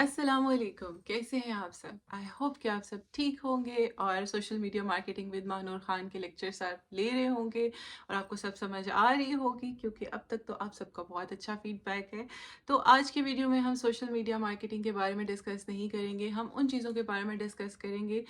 अस्सलामुअलैकुम, कैसे हैं आप सब? आई होप कि आप सब ठीक होंगे और social media marketing with Manur Khan के लेक्चर्स आप ले रहे होंगे और आपको सब समझ आ रही होगी क्योंकि अब तक तो आप सबका बहुत अच्छा फीडबैक है। तो आज की वीडियो में हम सोशल मीडिया मार्केटिंग के बारे में डिस्कस नहीं करेंगे, हम उन चीज़ों के बारे में डिस्कस करेंगे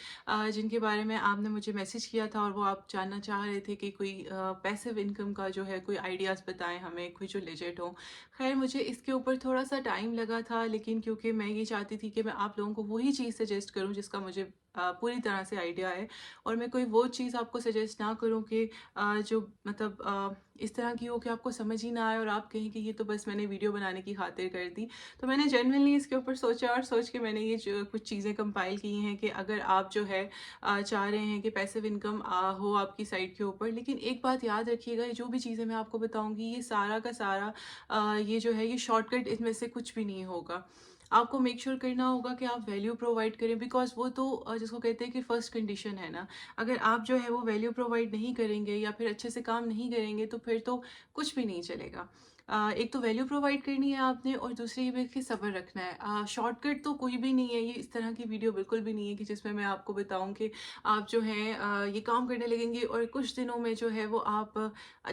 जिनके बारे में आपने मुझे मैसेज किया था और वो आप जानना चाह रहे थे कि कोई पैसिव इनकम का जो है कोई आइडियाज़ बताएं हमें, कोई जो लेजिट हो। खैर मुझे इसके ऊपर थोड़ा-सा टाइम लगा था, लेकिन क्योंकि मैं ये चाहती थी कि मैं आप लोगों को वही चीज़ सजेस्ट करूँ जिसका मुझे पूरी तरह से आइडिया है और मैं कोई वो चीज़ आपको सजेस्ट ना करूँ कि जो मतलब इस तरह की हो कि आपको समझ ही ना आए और आप कहें कि ये तो बस मैंने वीडियो बनाने की खातिर कर दी। तो मैंने जेन्युइनली इसके ऊपर सोचा और सोच के मैंने ये जो कुछ चीज़ें कंपाइल की हैं कि अगर आप जो है चाह रहे हैं कि पैसिव इनकम हो आपकी साइट के ऊपर, लेकिन एक बात याद रखिएगा, ये जो भी चीज़ें मैं आपको बताऊँगी ये सारा का सारा ये जो है ये शॉर्टकट इसमें से कुछ भी नहीं होगा। आपको मेक श्योर करना होगा कि आप वैल्यू प्रोवाइड करें, बिकॉज़ वो तो जिसको कहते हैं कि फर्स्ट कंडीशन है ना। अगर आप जो है वो वैल्यू प्रोवाइड नहीं करेंगे या फिर अच्छे से काम नहीं करेंगे तो फिर तो कुछ भी नहीं चलेगा। एक तो वैल्यू प्रोवाइड करनी है आपने और दूसरी ये कि सब्र रखना है। शॉर्टकट तो कोई भी नहीं है, ये इस तरह की वीडियो बिल्कुल भी नहीं है कि जिसमें मैं आपको बताऊँ कि आप जो है ये काम करने लगेंगे और कुछ दिनों में जो है वो आप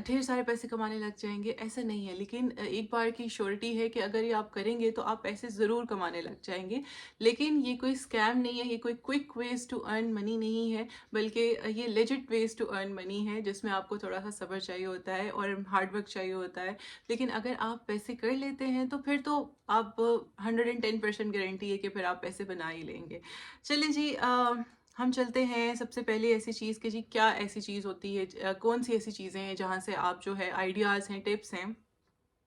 ढेर सारे पैसे कमाने लग जाएँगे, ऐसा नहीं है। लेकिन एक बार की श्योरिटी है कि अगर ये आप करेंगे तो आप पैसे ज़रूर कमाने लग जाएँगे। लेकिन ये कोई स्कैम नहीं है, ये कोई quick ways to earn money नहीं है, बल्कि ये legit ways to earn money है जिसमें आपको थोड़ा-सा सब्र चाहिए होता है और हार्ड वर्क चाहिए होता है। लेकिन अगर आप पैसे कर लेते हैं तो फिर तो आप 110% गारंटी है कि फिर आप पैसे बना ही लेंगे। चलिए जी, हम चलते हैं सबसे पहले ऐसी चीज़ कि जी क्या ऐसी चीज़ होती है, कौन-सी ऐसी चीज़ें हैं जहाँ से आप जो है आइडियाज़ हैं, टिप्स हैं,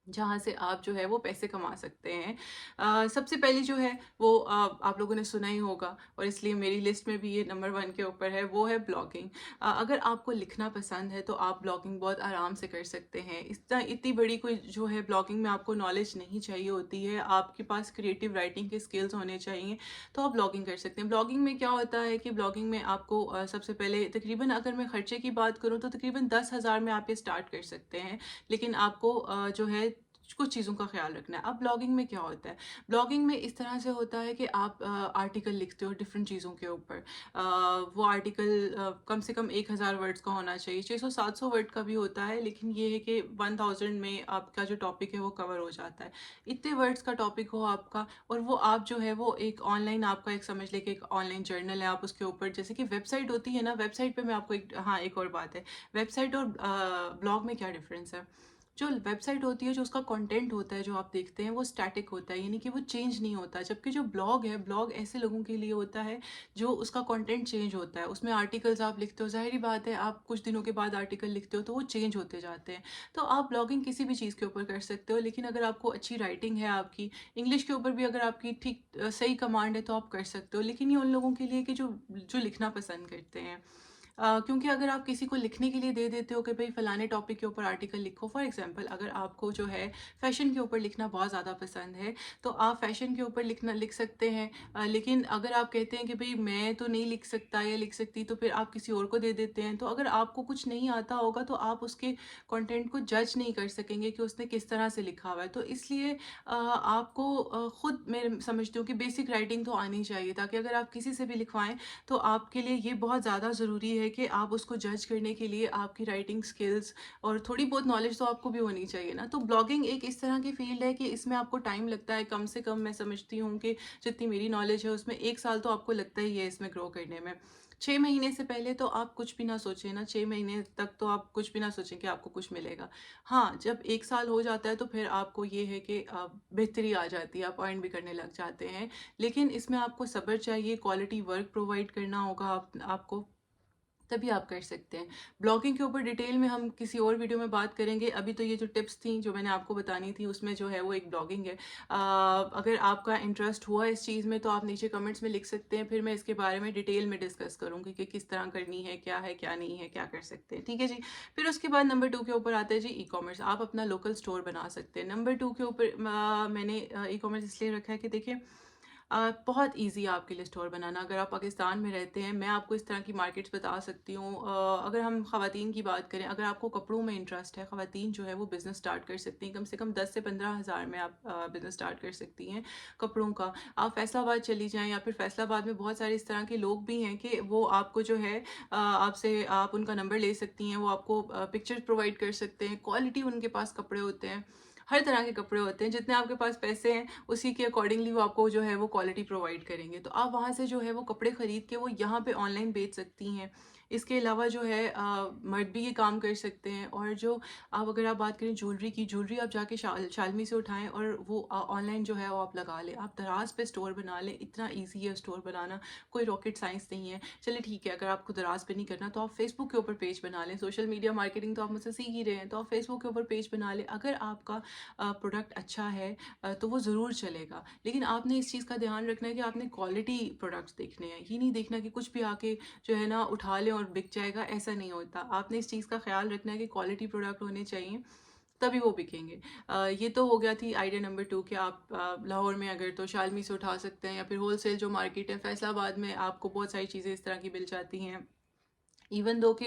जहाँ से आप जो है वो पैसे कमा सकते हैं। सबसे पहले जो है वो आप लोगों ने सुना ही होगा और इसलिए मेरी लिस्ट में भी ये नंबर 1 के ऊपर है, वो है ब्लॉगिंग। अगर आपको लिखना पसंद है तो आप ब्लॉगिंग बहुत आराम से कर सकते हैं। इतनी बड़ी कोई जो है ब्लॉगिंग में आपको नॉलेज नहीं चाहिए होती है, आपके पास क्रिएटिव राइटिंग के स्किल्स होने चाहिए, तो आप ब्लॉगिंग कर सकते हैं। ब्लॉगिंग में क्या होता है कि ब्लॉगिंग में आपको सबसे पहले तकरीबन, अगर मैं खर्चे की बात करूँ तो तकरीबन 10,000 में आप ये स्टार्ट कर सकते हैं। लेकिन आपको जो है कुछ चीज़ों का ख़्याल रखना है। अब ब्लॉगिंग में क्या होता है? ब्लॉगिंग में इस तरह से होता है कि आप आर्टिकल लिखते हो डिफ़रेंट चीज़ों के ऊपर। वो आर्टिकल कम से कम 1000 वर्ड्स का होना चाहिए, 600-700 वर्ड का भी होता है, लेकिन ये है कि 1000 में आपका जो टॉपिक है वो कवर हो जाता है। इतने वर्ड्स का टॉपिक हो आपका और वो आप जो है वो एक ऑनलाइन, आपका एक समझ लें कि एक ऑनलाइन जर्नल है, आप उसके ऊपर जैसे कि वेबसाइट होती है ना, वेबसाइट पे मैं आपको एक, हाँ, एक और बात है, वेबसाइट और ब्लॉग में क्या डिफ़रेंस है? जो वेबसाइट होती है, जो उसका कंटेंट होता है, जो आप देखते हैं वो स्टैटिक होता है, यानी कि वो चेंज नहीं होता। जबकि जो ब्लॉग है, ब्लॉग ऐसे लोगों के लिए होता है जो उसका कंटेंट चेंज होता है। उसमें आर्टिकल्स आप लिखते हो, ज़ाहिर-सी बात है आप कुछ दिनों के बाद आर्टिकल लिखते हो तो वो चेंज होते जाते हैं। तो आप ब्लॉगिंग किसी भी चीज़ के ऊपर कर सकते हो, लेकिन अगर आपको अच्छी राइटिंग है आपकी, इंग्लिश के ऊपर भी अगर आपकी ठीक सही कमांड है तो आप कर सकते हो। लेकिन ये उन लोगों के लिए कि जो जो लिखना पसंद करते हैं। क्योंकि अगर आप किसी को लिखने के लिए दे देते हो कि भई फलाने टॉपिक के ऊपर आर्टिकल लिखो, फॉर एग्ज़ाम्पल अगर आपको जो है फ़ैशन के ऊपर लिखना बहुत ज़्यादा पसंद है, तो आप फ़ैशन के ऊपर लिख सकते हैं। लेकिन अगर आप कहते हैं कि भई मैं तो नहीं लिख सकता या लिख सकती, तो फिर आप किसी और को दे देते हैं। तो अगर आपको कुछ नहीं आता होगा तो आप उसके कंटेंट को जज नहीं कर सकेंगे कि उसने किस तरह से लिखा हुआ है। तो इसलिए आपको खुद मैं समझती हूँ कि बेसिक राइटिंग तो आनी चाहिए, ताकि अगर आप किसी से भी लिखवाएँ तो आपके लिए ये बहुत ज़्यादा ज़रूरी है कि आप उसको जज करने के लिए आपकी राइटिंग स्किल्स और थोड़ी बहुत नॉलेज तो आपको भी होनी चाहिए ना। तो ब्लॉगिंग एक इस तरह की फ़ील्ड है कि इसमें आपको टाइम लगता है, कम से कम मैं समझती हूँ कि जितनी मेरी नॉलेज है उसमें 1 साल तो आपको लगता ही है इसमें ग्रो करने में। 6 महीने से पहले तो आप कुछ भी ना सोचें ना, 6 महीने तक तो आप कुछ भी ना सोचें कि आपको कुछ मिलेगा। हाँ, जब 1 साल हो जाता है तो फिर आपको ये है कि बेहतरी आ जाती है, आप अर्न भी करने लग जाते हैं। लेकिन इसमें आपको सब्र चाहिए, क्वालिटी वर्क प्रोवाइड करना होगा आपको, तभी आप कर सकते हैं। ब्लॉगिंग के ऊपर डिटेल में हम किसी और वीडियो में बात करेंगे। अभी तो ये जो टिप्स थी जो मैंने आपको बतानी थी उसमें जो है वो एक ब्लॉगिंग है। अगर आपका इंटरेस्ट हुआ इस चीज़ में तो आप नीचे कमेंट्स में लिख सकते हैं, फिर मैं इसके बारे में डिटेल में डिस्कस करूँगी कि किस तरह करनी है, क्या नहीं है, क्या कर सकते हैं। ठीक है जी। फिर उसके बाद नंबर 2 के ऊपर आता है जी ई-कॉमर्स। आप अपना लोकल स्टोर बना सकते हैं। नंबर 2 के ऊपर मैंने ई-कॉमर्स इसलिए रखा है कि देखिए, बहुत ईज़ी है आपके लिए स्टोर बनाना। अगर आप पाकिस्तान में रहते हैं, मैं आपको इस तरह की मार्केट्स बता सकती हूँ। अगर हम ख़वातीन की बात करें, अगर आपको कपड़ों में इंटरेस्ट है, ख़वातीन जो है वो बिज़नेस स्टार्ट कर सकती हैं। कम से कम 10 से 15 हज़ार में आप बिज़नेस स्टार्ट कर सकती हैं कपड़ों का। आप फैसलाबाद चली जाएँ, या फिर फैसलाबाद में बहुत सारे इस तरह के लोग भी हैं कि वो आपको जो है आपसे आप उनका नंबर ले सकती हैं, वो आपको पिक्चर्स प्रोवाइड कर सकते हैं। क्वालिटी उनके पास कपड़े होते हैं, हर तरह के कपड़े होते हैं। जितने आपके पास पैसे हैं उसी के अकॉर्डिंगली वो आपको जो है वो क्वालिटी प्रोवाइड करेंगे। तो आप वहाँ से जो है वो कपड़े ख़रीद के वो यहाँ पे ऑनलाइन बेच सकती हैं। इसके अलावा जो है मर्द भी ये काम कर सकते हैं। और जो आप अगर आप बात करें ज्वेलरी की, ज्वेलरी आप जाके शालमी से उठाएं और वो ऑनलाइन जो है वो आप लगा लें, आप दराज पे स्टोर बना लें। इतना ईजी है स्टोर बनाना, कोई रॉकेट साइंस नहीं है। चलिए ठीक है, अगर आपको दराज पे नहीं करना तो आप फेसबुक के ऊपर पेज बना लें। सोशल मीडिया मार्केटिंग तो आप मुझसे सीख ही रहे हैं, तो आप फेसबुक के ऊपर पेज बना लें। अगर आपका प्रोडक्ट अच्छा है तो वो ज़रूर चलेगा। लेकिन आपने इस चीज़ का ध्यान रखना है कि आपने क्वालिटी प्रोडक्ट्स देखने हैं। ये नहीं देखना कि कुछ भी आके जो है ना उठा लें और बिक जाएगा, ऐसा नहीं होता। आपने इस चीज़ का ख्याल रखना है कि क्वालिटी प्रोडक्ट होने चाहिए, तभी वो बिकेंगे। ये तो हो गया थी आइडिया नंबर 2 कि आप लाहौर में अगर तो शालमी से उठा सकते हैं, या फिर होलसेल जो मार्केट है फैसलाबाद में आपको बहुत सारी चीज़ें इस तरह की मिल जाती हैं। इवन दो कि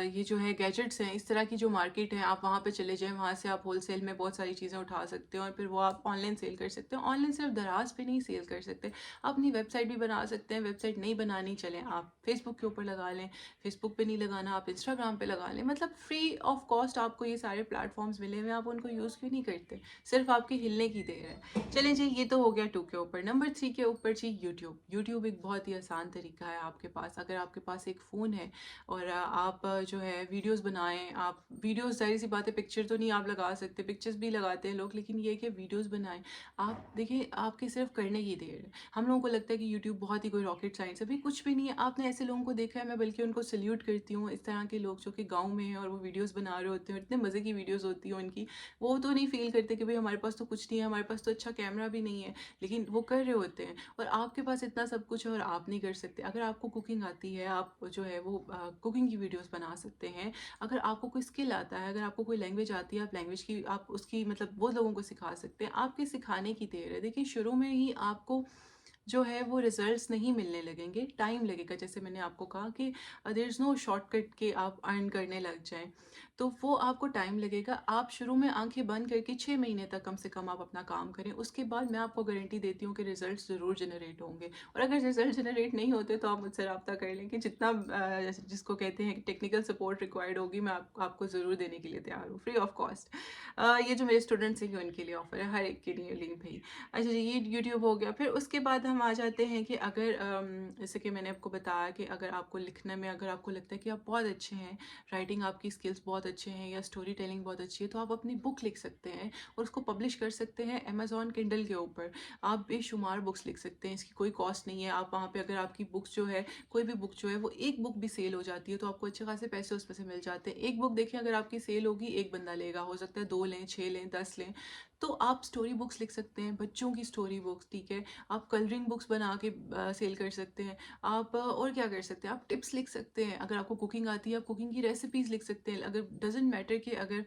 ये जो है गैजेट्स हैं, इस तरह की जो मार्केट है आप वहाँ पे चले जाएँ, वहाँ से आप होलसेल में बहुत सारी चीज़ें उठा सकते हो और फिर वो आप ऑनलाइन सेल कर सकते हो। ऑनलाइन सिर्फ दराज पे नहीं सेल कर सकते, आप अपनी वेबसाइट भी बना सकते हैं। वेबसाइट नहीं बनानी, चलें आप फेसबुक के ऊपर लगा लें। फेसबुक पे नहीं लगाना, आप इंस्टाग्राम पे लगा लें। मतलब फ्री ऑफ कॉस्ट आपको ये सारे प्लेटफॉर्म्स मिले हुए हैं, आप उनको यूज़ क्यों नहीं करते? सिर्फ आपके हिलने की देर है। चलें जी, ये तो हो गया 2 के ऊपर। नंबर 3 के ऊपर जी यूट्यूब। यूट्यूब एक बहुत ही आसान तरीका है आपके पास। अगर आपके पास एक फ़ोन है और आप जो है वीडियोस बनाएं, आप वीडियोस, ज़ाहिर सी बात है पिक्चर तो नहीं आप लगा सकते, पिक्चर्स भी लगाते हैं लोग, लेकिन ये है कि वीडियोस बनाएं। आप देखिए, आपके सिर्फ करने की देर है। हम लोगों को लगता है कि यूट्यूब बहुत ही कोई रॉकेट साइंस है, भाई कुछ भी नहीं है। आपने ऐसे लोगों को देखा है, मैं बल्कि उनको सल्यूट करती हूँ, इस तरह के लोग जो कि गाँव में हैं और वो वीडियोज़ बना रहे होते हैं, इतने मज़े की वीडियोज़ होती हैं उनकी। वो तो नहीं फील करते कि भाई हमारे पास तो कुछ नहीं है, हमारे पास तो अच्छा कैमरा भी नहीं है, लेकिन वो कर रहे होते हैं। और आपके पास इतना सब कुछ है और आप नहीं कर सकते। अगर आपको कुकिंग आती है, आप जो है वो कुकिंग की वीडियोस बना सकते हैं। अगर आपको कोई स्किल आता है, अगर आपको कोई लैंग्वेज आती है, आप लैंग्वेज की आप उसकी मतलब वो लोगों को सिखा सकते हैं। आपके सिखाने की देर है। देखिए, शुरू में ही आपको जो है वो रिजल्ट्स नहीं मिलने लगेंगे, टाइम लगेगा। जैसे मैंने आपको कहा कि देयर इज़ नो शॉर्टकट के आप अर्न करने लग जाएं, तो वो आपको टाइम लगेगा। आप शुरू में आंखें बंद करके 6 महीने तक कम से कम आप अपना काम करें, उसके बाद मैं आपको गारंटी देती हूँ कि रिजल्ट्स ज़रूर जनरेट होंगे। और अगर रिजल्ट जनरेट नहीं होते तो आप मुझसे रब्ता कर लें कि जितना जिसको कहते हैं कि टेक्निकल सपोर्ट रिक्वायर्ड होगी, मैं आपको ज़रूर देने के लिए तैयार हूँ, फ्री ऑफ कॉस्ट। ये जो मेरे स्टूडेंट्स हैं उनके लिए ऑफर है, हर एक के लिए लिंक भाई। अच्छा जी, ये यूट्यूब हो गया। फिर उसके बाद हम आ जाते हैं कि अगर जैसे कि मैंने आपको बताया कि अगर आपको लिखने में, अगर आपको लगता है कि आप बहुत अच्छे हैं, राइटिंग आपकी स्किल्स बहुत अच्छे हैं या स्टोरी टेलिंग बहुत अच्छी है, तो आप अपनी बुक लिख सकते हैं और उसको पब्लिश कर सकते हैं अमेजॉन किंडल के ऊपर। आप बेशुमार बुक्स लिख सकते हैं, इसकी कोई कॉस्ट नहीं है। आप वहाँ पे अगर आपकी बुक्स जो है, कोई भी बुक जो है वो एक बुक भी सेल हो जाती है तो आपको अच्छे खासे पैसे उसमें से मिल जाते हैं। एक बुक देखिए, अगर आपकी सेल होगी, एक बंदा लेगा, हो सकता है 2 लें, 6 लें, 10 लें। तो आप स्टोरी बुक्स लिख सकते हैं, बच्चों की स्टोरी बुक्स, ठीक है। आप कलरिंग बुक्स बना के सेल कर सकते हैं। आप और क्या कर सकते हैं, आप टिप्स लिख सकते हैं। अगर आपको कुकिंग आती है, आप कुकिंग की रेसिपीज़ लिख सकते हैं। अगर डजेंट मैटर कि अगर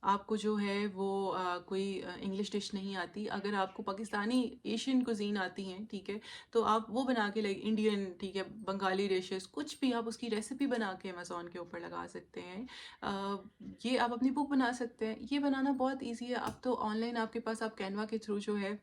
आपको जो है वो कोई इंग्लिश डिश नहीं आती, अगर आपको पाकिस्तानी एशियन कुजीन आती हैं, ठीक है, तो आप वो बना के, लाइक इंडियन, ठीक है, बंगाली डिशेस, कुछ भी आप उसकी रेसिपी बना के अमेज़ॉन के ऊपर लगा सकते हैं। ये आप अपनी बुक बना सकते हैं। ये बनाना बहुत ईजी है। अब तो ऑनलाइन आपके पास, आप कैनवा के थ्रू जो है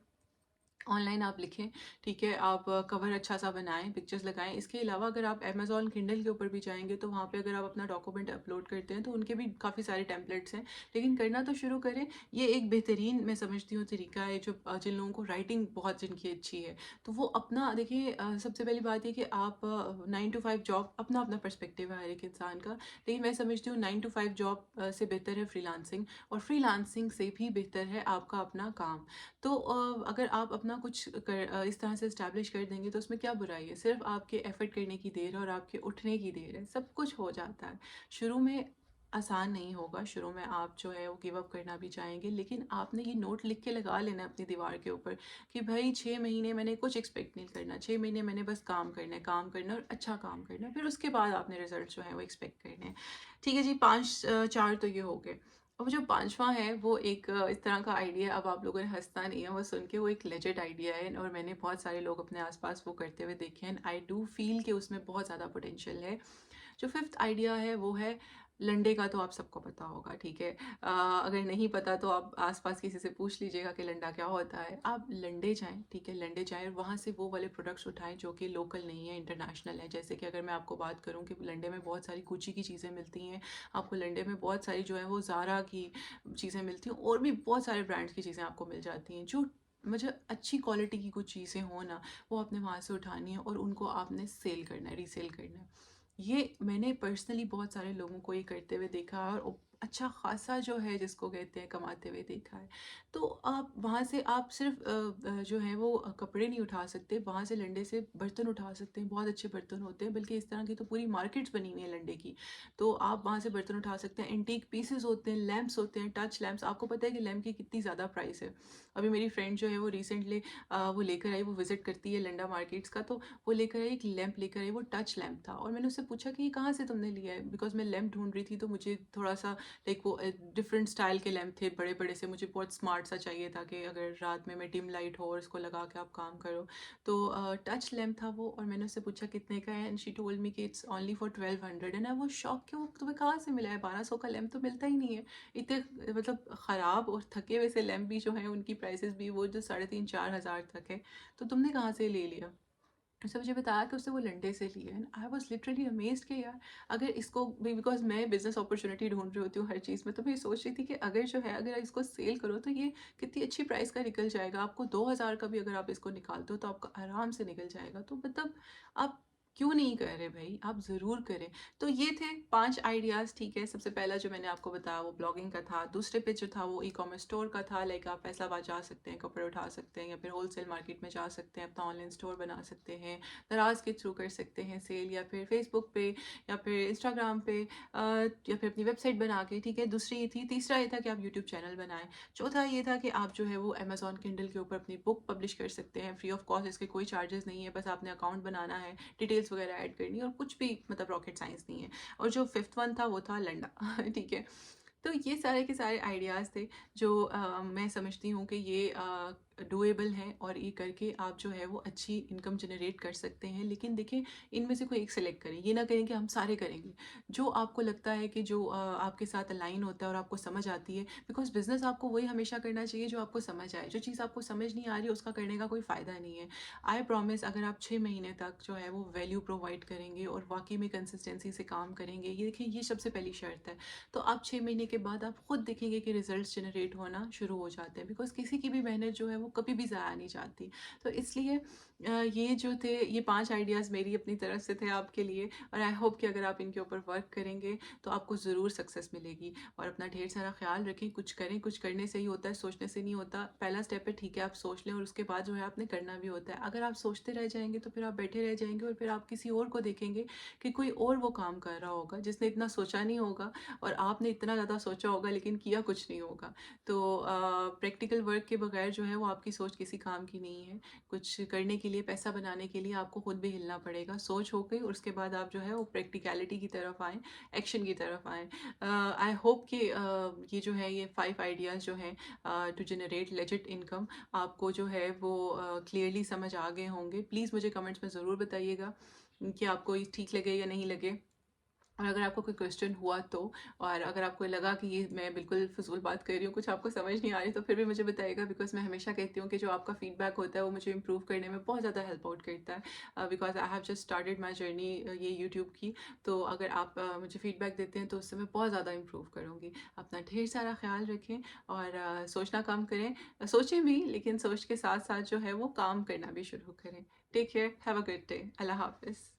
ऑनलाइन आप लिखें, ठीक है, आप कवर अच्छा सा बनाएं, पिक्चर्स लगाएं। इसके अलावा अगर आप अमेज़ॉन किंडल के ऊपर भी जाएंगे तो वहाँ पे अगर आप अपना डॉक्यूमेंट अपलोड करते हैं तो उनके भी काफ़ी सारे टेम्पलेट्स हैं। लेकिन करना तो शुरू करें। ये एक बेहतरीन, मैं समझती हूँ, तरीका है जो जिन लोगों को राइटिंग बहुत जिनकी अच्छी है, तो वो अपना देखिए, सबसे पहली बात ये कि आप 9 to 5 जॉब, अपना अपना पर्सपेक्टिव है हर एक इंसान का, लेकिन मैं समझती हूँ 9 to 5 जॉब से बेहतर है फ्रीलांसिंग, और फ्रीलांसिंग से भी बेहतर है आपका अपना काम। तो अगर आप अपना कुछ इस तरह से इस्टेब्लिश कर देंगे तो उसमें क्या बुराई है? सिर्फ आपके एफर्ट करने की देर है और आपके उठने की देर है, सब कुछ हो जाता है। शुरू में आसान नहीं होगा, शुरू में आप जो है वो गिव अप करना भी चाहेंगे, लेकिन आपने ये नोट लिख के लगा लेना है अपनी दीवार के ऊपर कि भाई 6 महीने मैंने कुछ एक्सपेक्ट नहीं करना, 6 महीने मैंने बस काम करना है, काम करना है और अच्छा काम करना है। फिर उसके बाद आपने रिजल्ट जो है वो एक्सपेक्ट करने हैं। ठीक है जी, 5 4 तो ये हो गए। अब जो 5वां है वो एक इस तरह का आइडिया है, अब आप लोगों ने हँसना नहीं है वो सुन के, वो एक लेजिट आइडिया है और मैंने बहुत सारे लोग अपने आस-पास वो करते हुए देखे हैं एंड आई डू फ़ील कि उसमें बहुत ज़्यादा पोटेंशियल है। जो 5th आइडिया है वो है लंडे का, तो आप सबको पता होगा, ठीक है। अगर नहीं पता तो आप आस-पास किसी से पूछ लीजिएगा कि लंडा क्या होता है। आप लंडे जाएँ, ठीक है, लंडे जाएँ और वहाँ से वो वाले प्रोडक्ट्स उठाएँ जो कि लोकल नहीं है, इंटरनेशनल है। जैसे कि अगर मैं आपको बात करूँ कि लंडे में बहुत सारी गुची की चीज़ें मिलती हैं, आपको लंडे में बहुत सारी जो है वो ज़ारा की चीज़ें मिलती हैं और भी बहुत सारे ब्रांड्स की चीज़ें आपको मिल जाती हैं, जो मुझे अच्छी क्वालिटी की कुछ चीज़ें हों ना, वो आपने वहाँ से उठानी है और उनको आपने सेल करना है, रीसेल करना है। ये मैंने पर्सनली बहुत सारे लोगों को ये करते हुए देखा है और अच्छा खासा जो है जिसको कहते हैं कमाते हुए देखा है। तो आप वहाँ से आप सिर्फ जो है वो कपड़े नहीं उठा सकते, वहाँ से लंडे से बर्तन उठा सकते हैं, बहुत अच्छे बर्तन होते हैं, बल्कि इस तरह की तो पूरी मार्केट्स बनी हुई है लंडे की। तो आप वहाँ से बर्तन उठा सकते हैं, एंटीक पीसेस होते हैं, लैंप्स होते हैं, टच लैंप्स। आपको पता है कि लैंप की कितनी ज़्यादा प्राइस है। अभी मेरी फ्रेंड जो है वो रिसेंटली वो लेकर आई, वो विजिट करती है लंडा मार्केट्स का, तो वो लेकर आई एक लैंप लेकर आई, वो टच लैंप था और मैंने उससे पूछा कि ये कहाँ से तुमने लिया है, बिकॉज मैं लैंप ढूंढ रही थी तो मुझे थोड़ा सा लाइक वो डिफरेंट स्टाइल के लैंप थे, बड़े बड़े से, मुझे बहुत स्मार्ट सा चाहिए था कि अगर रात में मैं डिम लाइट हो और उसको लगा के आप काम करो। तो टच लैंप था वो और मैंने उससे पूछा कितने का है एंड शी टोल्ड मी कि it's only for 1200 and I वो शॉक कि वो तुम्हें कहाँ से मिला है, 1200 का लैंप तो मिलता ही नहीं है। इतने मतलब ख़राब और थके हुए से लैंप भी जो है उनकी प्राइसेस भी वो जो 3,500-4,000 तक है, तो तुमने कहाँ से ले लिया। उसने मुझे बताया कि उसने वो लंडे से लिए and I was literally amazed कि यार अगर इसको बिकॉज मैं बिजनेस अपॉर्चुनिटी ढूंढ रही होती हूँ हर चीज़ में, तो मैं सोच रही थी कि अगर जो है अगर इसको सेल करो तो ये कितनी अच्छी प्राइस का निकल जाएगा, आपको 2,000 का भी अगर आप इसको निकालते हो तो आपका आराम से निकल जाएगा। तो मतलब आप क्यों नहीं कर रहे भाई, आप ज़रूर करें। तो ये थे 5 आइडियाज़, ठीक है। सबसे पहला जो मैंने आपको बताया वो ब्लॉगिंग का था, दूसरे पे जो था वो ई कॉमर्स स्टोर का था, लाइक आप फैसलाबाद जा सकते हैं, कपड़े उठा सकते हैं या फिर होलसेल मार्केट में जा सकते हैं, अपना ऑनलाइन स्टोर बना सकते हैं, दराज के थ्रू कर सकते हैं सेल, या फिर फेसबुक पे या फिर इंस्टाग्राम पे या फिर अपनी वेबसाइट बना के, ठीक है। दूसरी ये थी, तीसरा ये था कि आप यूट्यूब चैनल बनाएं। चौथा ये था कि आप जो है वो अमेजॉन किंडल के ऊपर अपनी बुक पब्लिश कर सकते हैं फ्री ऑफ कॉस्ट, इसके कोई चार्जेस नहीं है, बस आपने अकाउंट बनाना है, डिटेल्स वगैरह ऐड करनी है और कुछ भी मतलब रॉकेट साइंस नहीं है। और जो फिफ्थ वन था वो था लंडा ठीक है। तो ये सारे के सारे आइडियाज़ थे जो मैं समझती हूँ कि ये डूएबल हैं और ये करके आप जो है वो अच्छी इनकम जनरेट कर सकते हैं। लेकिन देखिए, इनमें से कोई एक सेलेक्ट करें, ये ना करें कि हम सारे करेंगे। जो आपको लगता है कि जो आपके साथ अलाइन होता है और आपको समझ आती है, बिकॉज बिजनेस आपको वही हमेशा करना चाहिए जो आपको समझ आए। जो चीज़ आपको समझ नहीं आ रही उसका करने का कोई फ़ायदा नहीं है। आई प्रॉमिस, अगर आप 6 महीने तक जो है वो वैल्यू प्रोवाइड करेंगे और वाकई में कंसिस्टेंसी से काम करेंगे, ये देखिए ये सबसे पहली शर्त है, तो आप 6 महीने के बाद आप खुद देखेंगे कि रिजल्ट्स जनरेट होना शुरू हो जाते हैं, बिकॉज किसी की भी मेहनत जो है वो कभी भी ज़ाया नहीं जाती। तो इसलिए ये जो थे, ये 5 आइडियाज़ मेरी अपनी तरफ से थे आपके लिए और आई होप कि अगर आप इनके ऊपर वर्क करेंगे तो आपको ज़रूर सक्सेस मिलेगी। और अपना ढेर सारा ख्याल रखें, कुछ करें, कुछ करने से ही होता है, सोचने से नहीं होता। पहला स्टेप है, ठीक है, आप सोच लें और उसके बाद जो है आपने करना भी होता है। अगर आप सोचते रह जाएंगे तो फिर आप बैठे रह जाएंगे और फिर आप किसी और को देखेंगे कि कोई और वो काम कर रहा होगा जिसने इतना सोचा नहीं होगा और आपने इतना ज़्यादा सोचा होगा लेकिन किया कुछ नहीं होगा। तो प्रैक्टिकल वर्क के बगैर जो है वो आपकी सोच किसी काम की नहीं है। कुछ करने के लिए, पैसा बनाने के लिए आपको खुद भी हिलना पड़ेगा। सोच हो गई और उसके बाद आप जो है वो प्रैक्टिकलिटी की तरफ आएँ, एक्शन की तरफ आएँ। आई होप कि ये जो है ये 5 आइडियाज़ जो हैं टू जनरेट लेजिट इनकम, आपको जो है वो क्लियरली समझ आ गए होंगे। प्लीज़ मुझे कमेंट्स में ज़रूर बताइएगा कि आपको ये ठीक लगे या नहीं लगे। और अगर आपको कोई क्वेश्चन हुआ तो, और अगर आपको लगा कि ये मैं बिल्कुल फ़िज़ूल बात कर रही हूँ, कुछ आपको समझ नहीं आ रही, तो फिर भी मुझे बताइएगा, बिकॉज़ मैं हमेशा कहती हूँ कि जो आपका फ़ीडबैक होता है वो मुझे इम्प्रूव करने में बहुत ज़्यादा हेल्प आउट करता है। Because I have just started my journey ये यूट्यूब की। तो अगर आप मुझे फ़ीडबैक देते हैं तो उससे मैं बहुत ज़्यादा इम्प्रूव करूँगी। अपना ढेर सारा ख़्याल रखें और सोचना कम करें। सोचें भी, लेकिन सोच के साथ-साथ जो है वो काम करना भी शुरू करें। Take care, have a good day. अल्लाह हाफ़िज़।